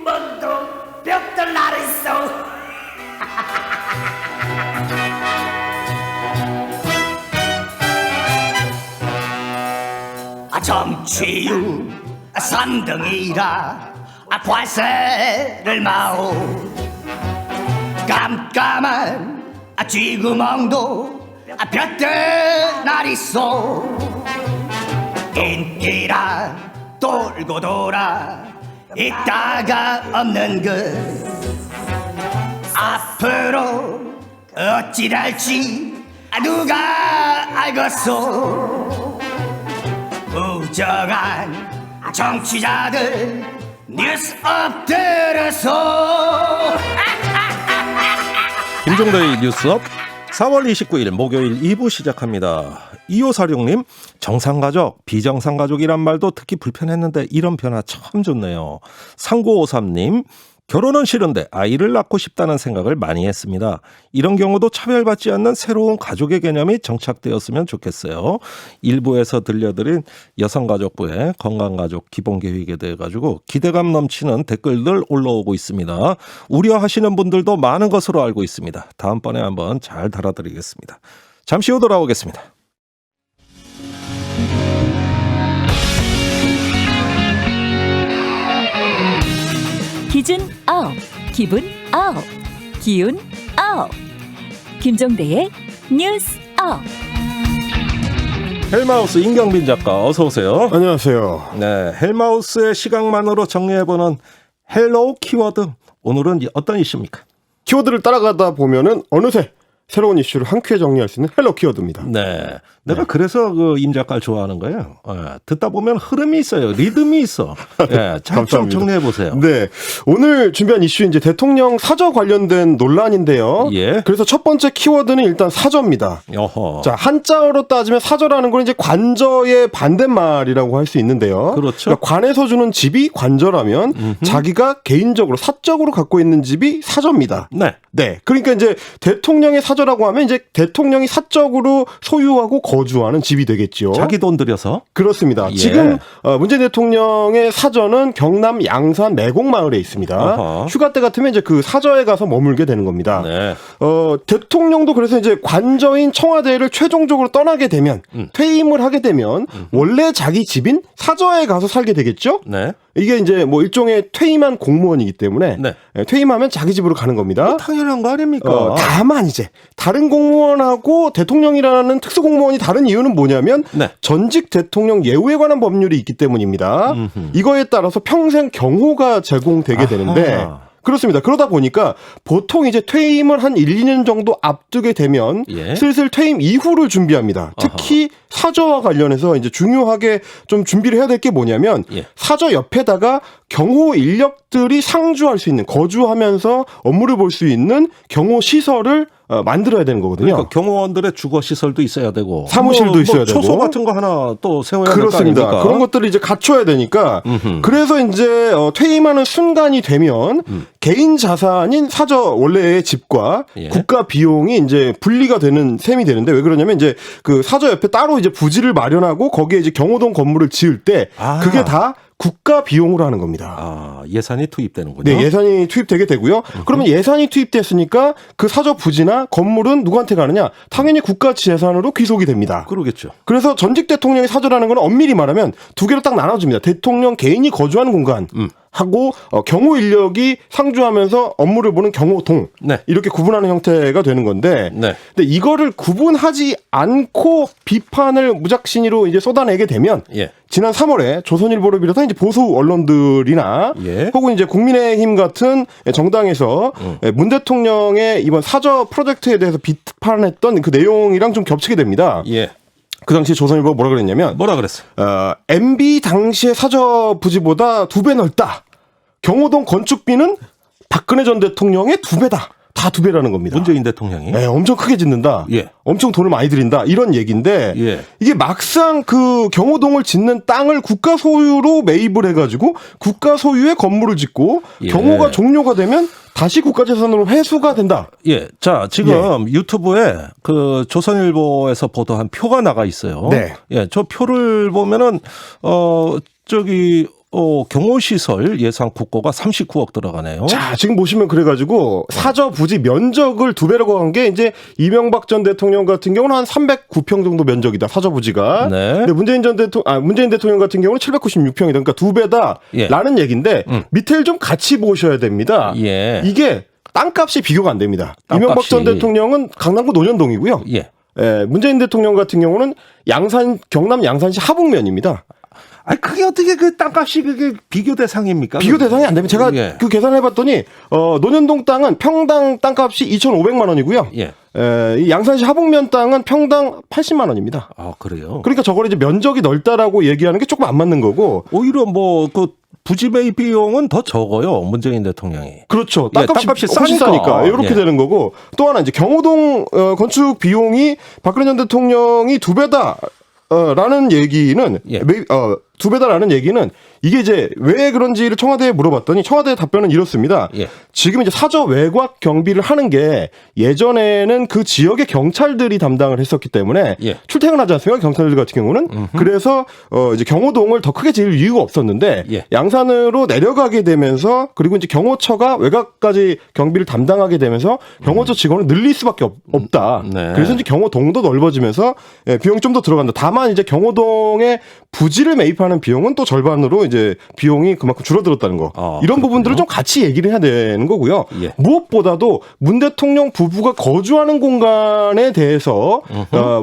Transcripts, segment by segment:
군번도 벽돌 나르소. 정치유 산등이라 발세를 마오. 깜깜한 쥐구멍도 볕들 날이소. 인기라 돌고 돌아 있다가 없는 것. 앞으로 어찌 될지 누가 알겠소. 부정한 정치자들 뉴스 엎드려서. 김종대의 뉴스업 4월 29일 목요일 2부 시작합니다. 2546님, 정상가족, 비정상가족이란 말도 듣기 불편했는데 이런 변화 참 좋네요. 3953님, 결혼은 싫은데 아이를 낳고 싶다는 생각을 많이 했습니다. 이런 경우도 차별받지 않는 새로운 가족의 개념이 정착되었으면 좋겠어요. 일부에서 들려드린 여성가족부의 건강가족 기본계획에 대해 가지고 기대감 넘치는 댓글들 올라오고 있습니다. 우려하시는 분들도 많은 것으로 알고 있습니다. 다음번에 한번 잘 달아드리겠습니다. 잠시 후 돌아오겠습니다. 기준 아홉, 기분 아홉, 기운 아홉. 김종대의 뉴스 아홉. 헬마우스 임경빈 작가 어서 오세요. 안녕하세요. 네, 헬마우스의 시각만으로 정리해보는 헬로우 키워드. 오늘은 어떤 이슈입니까? 키워드를 따라가다 보면은 어느새 새로운 이슈를 한 큐에 정리할 수 있는 헬로 키워드입니다. 네. 내가 그래서 그 임 작가를 좋아하는 거예요. 듣다 보면 흐름이 있어요. 리듬이 있어. 네, 잘 좀 정리해 보세요. 네. 오늘 준비한 이슈 이제 대통령 사저 관련된 논란인데요. 예. 그래서 첫 번째 키워드는 일단 사저입니다. 어허. 자, 한자어로 따지면 사저라는 건 이제 관저의 반대말이라고 할 수 있는데요. 그렇죠. 그러니까 관에서 주는 집이 관저라면 자기가 개인적으로 사적으로 갖고 있는 집이 사저입니다. 네. 네. 그러니까 이제 대통령의 사저라고 하면 이제 대통령이 사적으로 소유하고 거주하는 집이 되겠죠. 자기 돈 들여서. 그렇습니다. 예. 지금 문재인 대통령의 사저는 경남 양산 매곡마을에 있습니다. 어허. 휴가 때 같으면 이제 그 사저에 가서 머물게 되는 겁니다. 네. 대통령도 그래서 이제 관저인 청와대를 최종적으로 떠나게 되면 퇴임을 하게 되면 원래 자기 집인 사저에 가서 살게 되겠죠. 네. 이게 이제 뭐 일종의 퇴임한 공무원이기 때문에 네. 퇴임하면 자기 집으로 가는 겁니다. 당연한 거 아닙니까? 다만 이제 다른 공무원하고 대통령이라는 특수공무원이 다른 이유는 뭐냐면 네. 전직 대통령 예우에 관한 법률이 있기 때문입니다. 이거에 따라서 평생 경호가 제공되게 되는데 아하. 그렇습니다. 그러다 보니까 보통 이제 퇴임을 한 1, 2년 정도 앞두게 되면 예. 슬슬 퇴임 이후를 준비합니다. 특히 사저와 관련해서 이제 중요하게 좀 준비를 해야 될 게 뭐냐면 예. 사저 옆에다가 경호 인력들이 상주할 수 있는 거주하면서 업무를 볼 수 있는 경호 시설을 만들어야 되는 거거든요. 그러니까 경호원들의 주거 시설도 있어야 되고 사무실도 있어야 되고 초소 같은 거 하나 또 세워야 될 거 그렇습니다. 아닙니까? 그런 것들을 이제 갖춰야 되니까 그래서 이제 퇴임하는 순간이 되면 개인 자산인 사저 원래의 집과 예. 국가 비용이 이제 분리가 되는 셈이 되는데 왜 그러냐면 이제 그 사저 옆에 따로 이제 부지를 마련하고 거기에 이제 경호동 건물을 지을 때 그게 다 국가 비용으로 하는 겁니다. 예산이 투입되는군요. 네, 예산이 투입되게 되고요. 그러면 예산이 투입됐으니까 그 사저 부지나 건물은 누구한테 가느냐? 당연히 국가 재산으로 귀속이 됩니다. 그러겠죠. 그래서 전직 대통령의 사저라는 건 엄밀히 말하면 두 개로 딱 나눠집니다. 대통령 개인이 거주하는 공간 하고 경호 인력이 상주하면서 업무를 보는 경호동 네. 이렇게 구분하는 형태가 되는 건데 네. 근데 이거를 구분하지 않고 비판을 무작신이로 이제 쏟아내게 되면 예. 지난 3월에 조선일보를 비롯한 이제 보수 언론들이나 예. 혹은 이제 국민의힘 같은 정당에서 문 대통령의 이번 사저 프로젝트에 대해서 비판했던 그 내용이랑 좀 겹치게 됩니다. 예. 그 당시 조선일보가 뭐라 그랬냐면 뭐라 그랬어요? MB 당시의 사저 부지보다 2배 넓다. 경호동 건축비는 박근혜 전 대통령의 2배다. 다 2배라는 겁니다. 문재인 대통령이. 네, 엄청 크게 짓는다. 예. 엄청 돈을 많이 들인다. 이런 얘기인데 예. 이게 막상 그 경호동을 짓는 땅을 국가 소유로 매입을 해가지고 국가 소유의 건물을 짓고 예. 경호가 종료가 되면 다시 국가재산으로 회수가 된다. 예. 자, 지금 유튜브에 그 조선일보에서 보도한 표가 나가 있어요. 네. 예. 저 표를 보면은, 저기, 경호시설 예산 국고가 39억 들어가네요. 자, 지금 보시면 그래가지고 사저 부지 면적을 2배라고 한 게 이제 이명박 전 대통령 같은 경우는 한 309평 정도 면적이다. 사저 부지가. 네. 근데 문재인 대통령 같은 경우는 796평이다. 그러니까 2배다라는 얘기인데 밑에를 좀 같이 보셔야 됩니다. 예. 이게 땅값이 비교가 안 됩니다. 땅값이. 이명박 전 대통령은 강남구 논현동이고요. 예. 문재인 대통령 같은 경우는 경남 양산시 하북면입니다. 아니 그게 어떻게 그 땅값이 그게 비교 대상입니까? 비교 대상이 안 되면 제가 예. 그 계산을 해봤더니 논현동 땅은 평당 땅값이 2,500만 원이고요. 예. 이 양산시 하북면 땅은 평당 80만 원입니다. 아 그래요? 그러니까 저걸 이제 면적이 넓다라고 얘기하는 게 조금 안 맞는 거고. 오히려 뭐 그 부지 매입 비용은 더 적어요. 문재인 대통령이. 그렇죠. 예, 땅값이 땅값이 훨씬 싸니까. 싸니까 이렇게 예. 되는 거고. 또 하나 이제 경호동 건축 비용이 박근혜 전 대통령이 2배다. 라는 얘기는 예. 2배다라는 얘기는 이게 이제 왜 그런지를 청와대에 물어봤더니 청와대의 답변은 이렇습니다. 예. 지금 이제 사저 외곽 경비를 하는 게 예전에는 그 지역의 경찰들이 담당을 했었기 때문에 예. 출퇴근하지 않습니까? 경찰들 같은 경우는. 그래서 이제 경호동을 더 크게 지을 이유가 없었는데 예. 양산으로 내려가게 되면서 그리고 이제 경호처가 외곽까지 경비를 담당하게 되면서 경호처 직원을 늘릴 수밖에 없다. 네. 그래서 이제 경호동도 넓어지면서 비용이 좀 더 들어간다. 다만 이제 경호동에 부지를 매입하는 비용은 또 절반으로 이제 비용이 그만큼 줄어들었다는 거. 이런 그렇군요. 부분들을 좀 같이 얘기를 해야 되는 거고요. 예. 무엇보다도 문 대통령 부부가 거주하는 공간에 대해서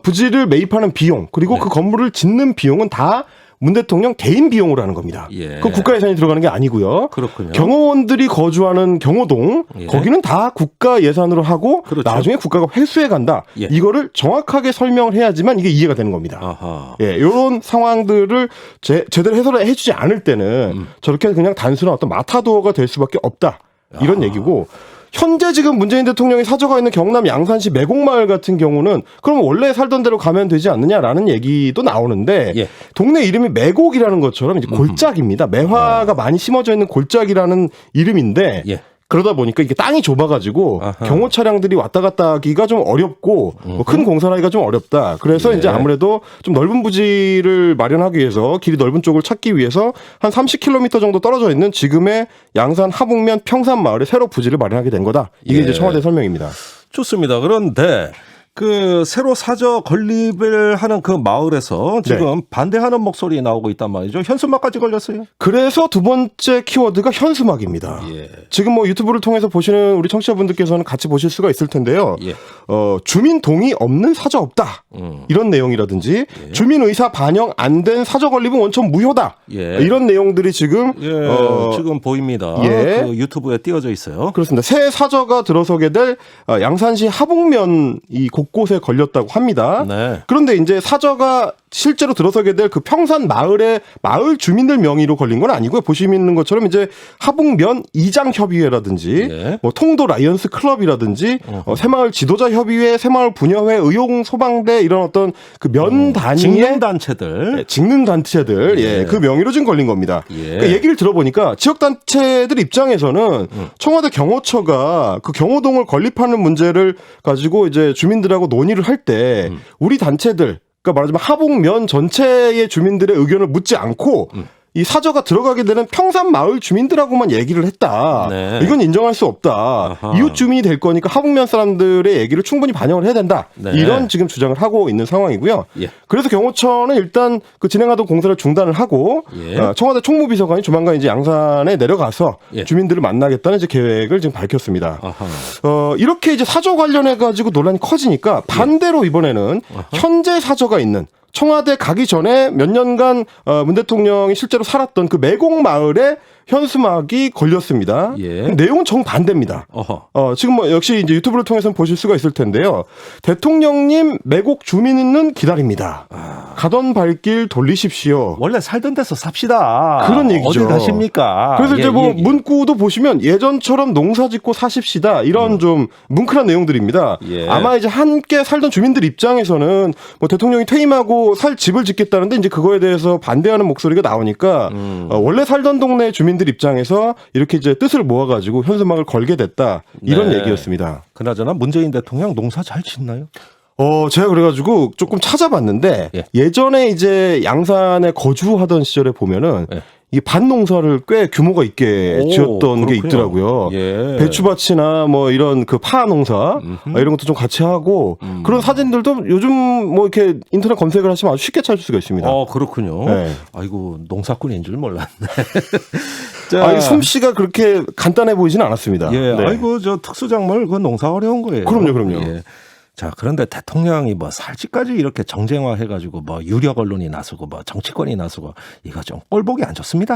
부지를 매입하는 비용 그리고 네. 그 건물을 짓는 비용은 다 문 대통령 개인 비용으로 하는 겁니다. 예. 그건 국가 예산이 들어가는 게 아니고요. 그렇군요. 경호원들이 거주하는 경호동 예. 거기는 다 국가 예산으로 하고 그렇죠. 나중에 국가가 회수해 간다. 예. 이거를 정확하게 설명을 해야지만 이게 이해가 되는 겁니다. 아하. 예, 이런 상황들을 제대로 해설을 해주지 않을 때는 저렇게 그냥 단순한 어떤 마타도어가 될 수밖에 없다. 이런 얘기고 현재 지금 문재인 대통령이 사저가 있는 경남 양산시 매곡마을 같은 경우는 그럼 원래 살던 대로 가면 되지 않느냐라는 얘기도 나오는데 예. 동네 이름이 매곡이라는 것처럼 이제 골짜기입니다. 매화가 많이 심어져 있는 골짜기라는 이름인데 예. 그러다 보니까 이게 땅이 좁아가지고 아하. 경호 차량들이 왔다 갔다 하기가 좀 어렵고 뭐큰 공사를 하기가 좀 어렵다. 그래서 예. 이제 아무래도 좀 넓은 부지를 마련하기 위해서 길이 넓은 쪽을 찾기 위해서 한 30km 정도 떨어져 있는 지금의 양산 하북면 평산 마을에 새로 부지를 마련하게 된 거다. 이게 예. 이제 청와대 설명입니다. 좋습니다. 그런데 그 새로 사저 건립을 하는 그 마을에서 지금 반대하는 목소리 나오고 있단 말이죠. 현수막까지 걸렸어요. 그래서 두 번째 키워드가 현수막입니다. 예. 지금 뭐 유튜브를 통해서 보시는 우리 청취자분들께서는 같이 보실 수가 있을 텐데요. 예. 주민 동의 없는 사저 없다. 이런 내용이라든지 주민 의사 반영 안 된 사저 건립은 원천 무효다. 예. 이런 내용들이 지금 지금 보입니다. 예. 그 유튜브에 띄워져 있어요. 그렇습니다. 새 사저가 들어서게 될 양산시 하북면 이 곳곳에 걸렸다고 합니다. 네. 그런데 이제 사저가 실제로 들어서게 될 그 평산 마을의 마을 주민들 명의로 걸린 건 아니고요. 보시는 것처럼 이제 하북면 이장협의회라든지 예. 뭐 통도 라이언스 클럽이라든지 새마을 지도자 협의회, 새마을 분여회, 의용 소방대 이런 어떤 그 면 단위의 직능 단체들. 직능 단체들 예. 그 명의로 지금 걸린 겁니다. 예. 그 얘기를 들어보니까 지역 단체들 입장에서는 청와대 경호처가 그 경호동을 건립하는 문제를 가지고 이제 주민들하고 논의를 할 때 우리 단체들 그러니까 말하자면 하북면 전체의 주민들의 의견을 묻지 않고 이 사저가 들어가게 되는 평산 마을 주민들하고만 얘기를 했다. 네. 이건 인정할 수 없다. 아하. 이웃 주민이 될 거니까 하북면 사람들의 얘기를 충분히 반영을 해야 된다. 네. 이런 지금 주장을 하고 있는 상황이고요. 예. 그래서 경호처는 일단 그 진행하던 공사를 중단을 하고 예. 청와대 총무비서관이 조만간 이제 양산에 내려가서 예. 주민들을 만나겠다는 이제 계획을 지금 밝혔습니다. 아하. 이렇게 이제 사저 관련해 가지고 논란이 커지니까 반대로 이번에는 현재 사저가 있는 청와대 가기 전에 몇 년간 문 대통령이 실제로 살았던 그 매곡 마을에 현수막이 걸렸습니다. 예. 내용은 정반대입니다. 어허. 지금 뭐 역시 이제 유튜브를 통해서 보실 수가 있을 텐데요. 대통령님 매곡 주민은 기다립니다. 가던 발길 돌리십시오. 원래 살던 데서 삽시다. 그런 얘기죠. 어디 가십니까? 그래서 이제 예, 뭐 예, 예. 문구도 보시면 예전처럼 농사 짓고 사십시다. 이런 좀 뭉클한 내용들입니다. 예. 아마 이제 함께 살던 주민들 입장에서는 뭐 대통령이 퇴임하고 살 집을 짓겠다는데 이제 그거에 대해서 반대하는 목소리가 나오니까 원래 살던 동네 주민들 입장에서 이렇게 이제 뜻을 모아가지고 현수막을 걸게 됐다. 이런 네. 얘기였습니다. 그나저나 문재인 대통령 농사 잘 짓나요? 제가 그래가지고 조금 찾아봤는데 예. 예전에 이제 양산에 거주하던 시절에 보면은 예. 이 밭농사를 꽤 규모가 있게 오, 지었던 게 그렇군요. 있더라고요. 예. 배추밭이나 뭐 이런 그 파 농사 이런 것도 좀 같이 하고 그런 사진들도 요즘 뭐 이렇게 인터넷 검색을 하시면 아주 쉽게 찾을 수가 있습니다. 그렇군요. 네. 아이고 농사꾼인 줄 몰랐네. 이 솜씨가 그렇게 간단해 보이지는 않았습니다. 예, 네. 아이고 저 특수작물 그 농사 어려운 거예요. 그럼요. 예. 자, 그런데 대통령이 뭐 살찌까지 이렇게 정쟁화해가지고 뭐 유력 언론이 나서고 뭐 정치권이 나서고 이거 좀 꼴보기 안 좋습니다.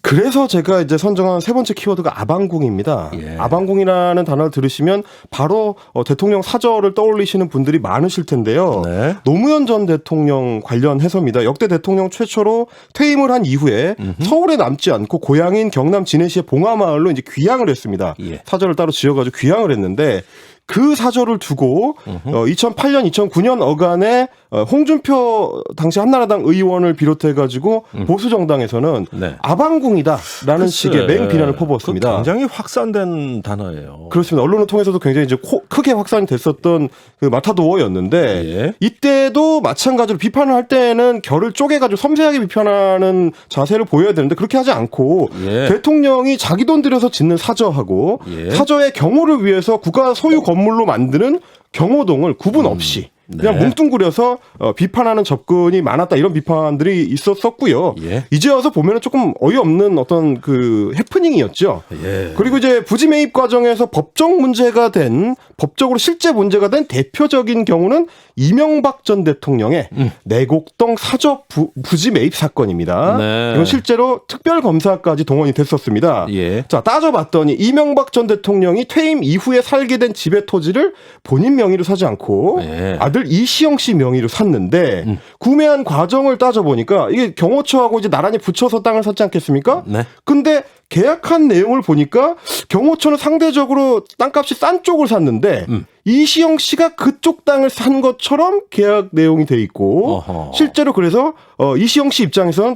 그래서 제가 이제 선정한 세 번째 키워드가 아방궁입니다. 예. 아방궁이라는 단어를 들으시면 바로 대통령 사절을 떠올리시는 분들이 많으실 텐데요. 네. 노무현 전 대통령 관련해서입니다. 역대 대통령 최초로 퇴임을 한 이후에 서울에 남지 않고 고향인 경남 진해시의 봉화마을로 이제 귀향을 했습니다. 예. 사절을 따로 지어가지고 귀향을 했는데 그 사절을 두고 2008년, 2009년 어간에 홍준표 당시 한나라당 의원을 비롯해가지고 보수 정당에서는 네. 아방궁이다라는 식의 맹비난을 퍼부었습니다. 그 굉장히 확산된 단어예요. 그렇습니다. 언론을 통해서도 굉장히 이제 크게 확산이 됐었던 그 마타도어였는데 예. 이때도 마찬가지로 비판을 할 때는 결을 쪼개가지고 섬세하게 비판하는 자세를 보여야 되는데 그렇게 하지 않고 예. 대통령이 자기 돈 들여서 짓는 사저하고 예. 사저의 경호를 위해서 국가 소유 건물로 만드는 경호동을 구분 없이 그냥 네. 뭉뚱그려서 비판하는 접근이 많았다 이런 비판들이 있었었고요. 예. 이제 와서 보면은 조금 어이없는 어떤 그 해프닝이었죠. 예. 그리고 이제 부지 매입 과정에서 법적으로 실제 문제가 된 대표적인 경우는 이명박 전 대통령의 내곡동 사저 부지 매입 사건입니다. 네. 이건 실제로 특별검사까지 동원이 됐었습니다. 예. 자, 따져봤더니 이명박 전 대통령이 퇴임 이후에 살게 된 집의 토지를 본인 명의로 사지 않고 예. 아들 이시영 씨 명의로 샀는데 구매한 과정을 따져보니까 이게 경호처하고 이제 나란히 붙여서 땅을 샀지 않겠습니까? 네. 근데 계약한 내용을 보니까 경호처는 상대적으로 땅값이 싼 쪽을 샀는데 이시영 씨가 그쪽 땅을 산 것처럼 계약 내용이 돼 있고 어허. 실제로 그래서 이시영 씨 입장에서는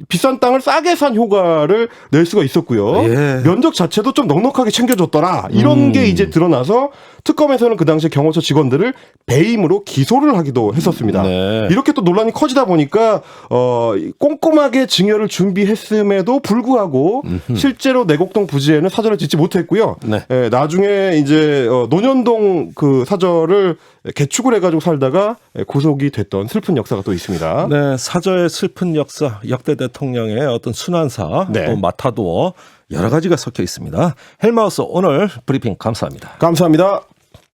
비싼 땅을 싸게 산 효과를 낼 수가 있었고요. 예. 면적 자체도 좀 넉넉하게 챙겨줬더라. 이런 게 이제 드러나서 특검에서는 그 당시에 경호처 직원들을 배임으로 기소를 하기도 했었습니다. 네. 이렇게 또 논란이 커지다 보니까 꼼꼼하게 증여를 준비했음에도 불구하고 실제로 내곡동 부지에는 사절을 짓지 못했고요. 네. 예, 나중에 이제 논현동 그 사절을 개축을 해가지고 살다가 구속이 됐던 슬픈 역사가 또 있습니다. 네, 사저의 슬픈 역사, 역대 대통령의 어떤 순환사, 네. 또 마타도어 여러 가지가 섞여 있습니다. 헬마우스 오늘 브리핑 감사합니다. 감사합니다.